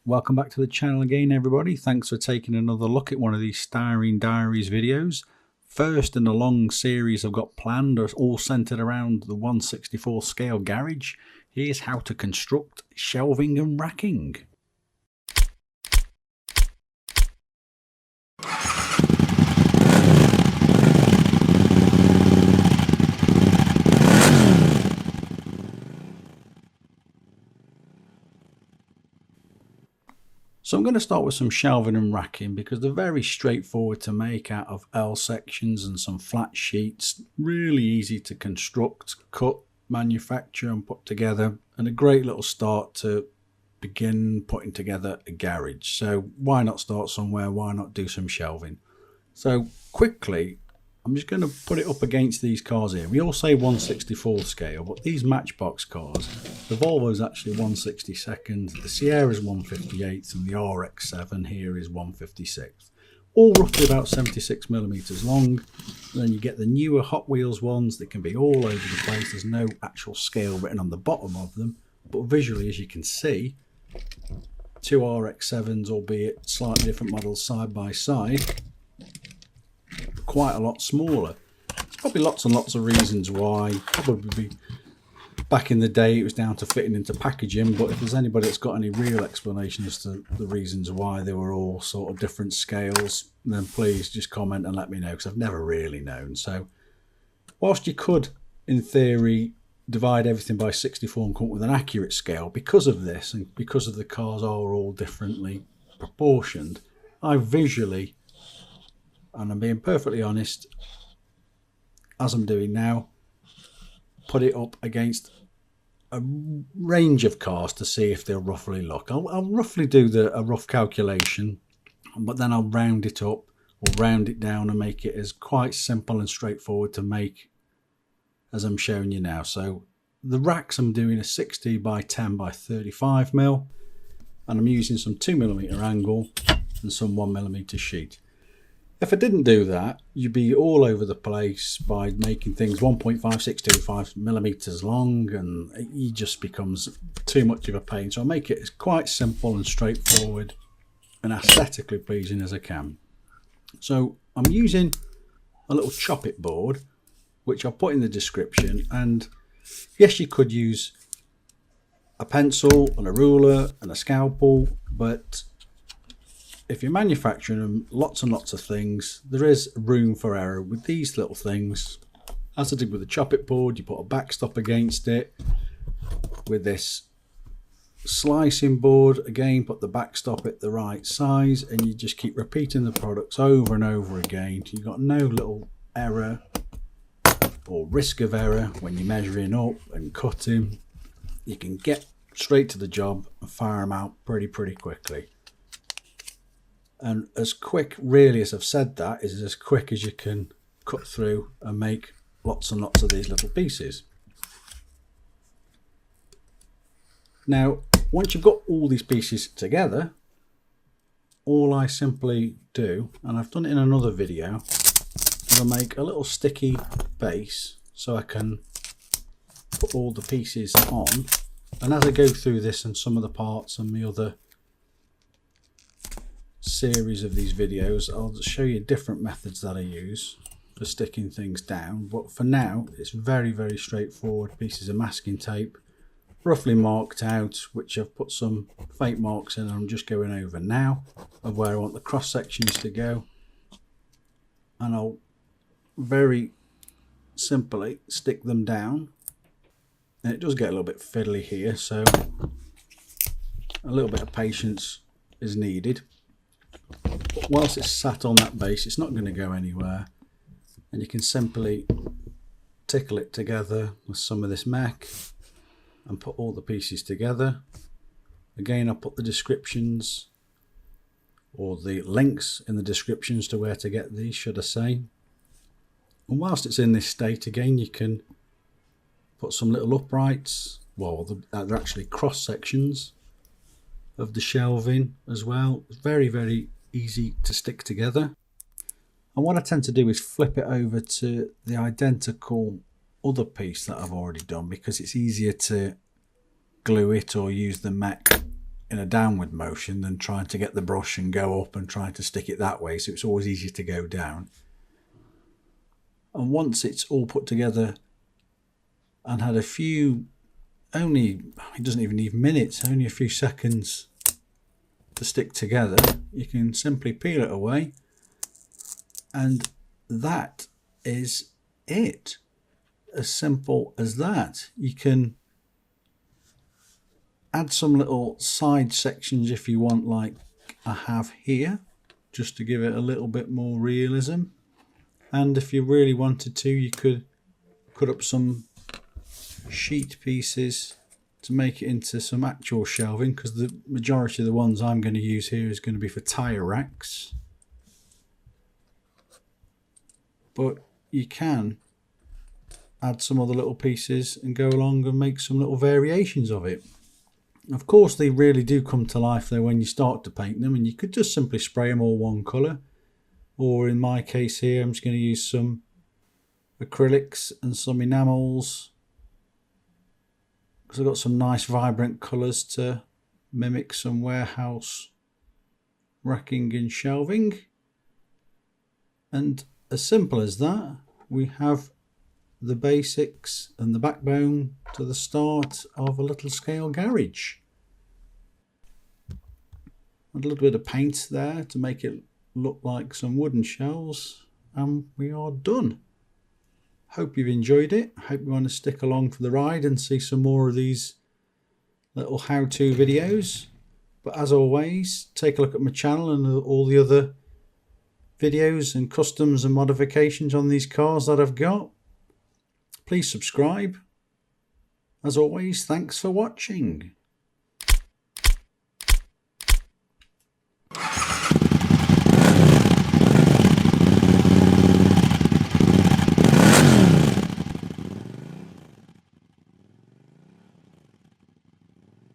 welcome back to the channel again, everybody. Thanks for taking another look at one of these Styrene Diaries videos. First in a long series I've got planned, all centered around the 1/64 scale garage. Here's how to construct shelving and racking. So I'm going to start with some shelving and racking because they're very straightforward to make out of L sections and some flat sheets. Really easy to construct, cut, manufacture and put together, and a great little start to begin putting together a garage. So why not start somewhere? Why not do some shelving? So quickly, I'm just going to put it up against these cars here. We all say 1/64 scale, but these Matchbox cars, the Volvo's actually 1/62, the Sierra's 1/58, and the RX-7 here is 1/56. All roughly about 76mm long. And then you get the newer Hot Wheels ones that can be all over the place. There's no actual scale written on the bottom of them, but visually, as you can see, two RX-7s, albeit slightly different models side by side, quite a lot smaller. There's probably lots and lots of reasons why. Probably back in the day it was down to fitting into packaging, but if there's anybody that's got any real explanation as to the reasons why they were all sort of different scales, then please just comment and let me know, because I've never really known. So whilst you could in theory divide everything by 64 and come up with an accurate scale, because of this and because of the cars are all differently proportioned, I visually, and I'm being perfectly honest, as I'm doing now, put it up against a range of cars to see if they'll roughly look. I'll roughly do a rough calculation, but then I'll round it up or round it down and make it as quite simple and straightforward to make as I'm showing you now. So the racks I'm doing a 60 by 10 by 35mm, and I'm using some 2mm angle and some 1mm sheet. If I didn't do that, you'd be all over the place by making things 1.5625mm long, and it just becomes too much of a pain. So I make it as quite simple and straightforward and aesthetically pleasing as I can. So I'm using a little chop it board, which I'll put in the description, and yes, you could use a pencil and a ruler and a scalpel, but if you're manufacturing them, lots and lots of things, there is room for error with these little things. As I did with the chop it board, you put a backstop against it. With this slicing board, again, put the backstop at the right size, and you just keep repeating the products over and over again. You've got no little error or risk of error when you're measuring up and cutting. You can get straight to the job and fire them out pretty quickly. And as quick, really, as I've said, that is as quick as you can cut through and make lots and lots of these little pieces. Now, once you've got all these pieces together, all I simply do, and I've done it in another video, is I make a little sticky base so I can put all the pieces on. And as I go through this and some of the parts and the other series of these videos, I'll show you different methods that I use for sticking things down, but for now it's very straightforward. Pieces of masking tape roughly marked out, which I've put some fake marks in, and I'm just going over now of where I want the cross sections to go, and I'll very simply stick them down. And it does get a little bit fiddly here, so a little bit of patience is needed. But whilst it's sat on that base, it's not going to go anywhere, and you can simply tickle it together with some of this mech and put all the pieces together. Again, I'll put the descriptions or the links in the descriptions to where to get these, should I say. And whilst it's in this state, again, you can put some little uprights, well, they're actually cross sections of the shelving as well. It's very easy to stick together. And what I tend to do is flip it over to the identical other piece that I've already done, because it's easier to glue it or use the mech in a downward motion than trying to get the brush and go up and trying to stick it that way, so it's always easier to go down. And once it's all put together and had a few, it doesn't even need minutes, only a few seconds to stick together, you can simply peel it away, and that is it. As simple as that. You can add some little side sections if you want, like I have here, just to give it a little bit more realism. And if you really wanted to, you could cut up some sheet pieces to make it into some actual shelving, because the majority of the ones I'm going to use here is going to be for tyre racks. But you can add some other little pieces and go along and make some little variations of it. Of course, they really do come to life though when you start to paint them, and you could just simply spray them all one colour, or in my case here I'm just going to use some acrylics and some enamels, because I've got some nice vibrant colours to mimic some warehouse racking and shelving. And as simple as that, we have the basics and the backbone to the start of a little scale garage. Add a little bit of paint there to make it look like some wooden shelves, and we are done. Hope you've enjoyed it. Hope you want to stick along for the ride and see some more of these little how-to videos. But as always, take a look at my channel and all the other videos and customs and modifications on these cars that I've got. Please subscribe. As always, thanks for watching.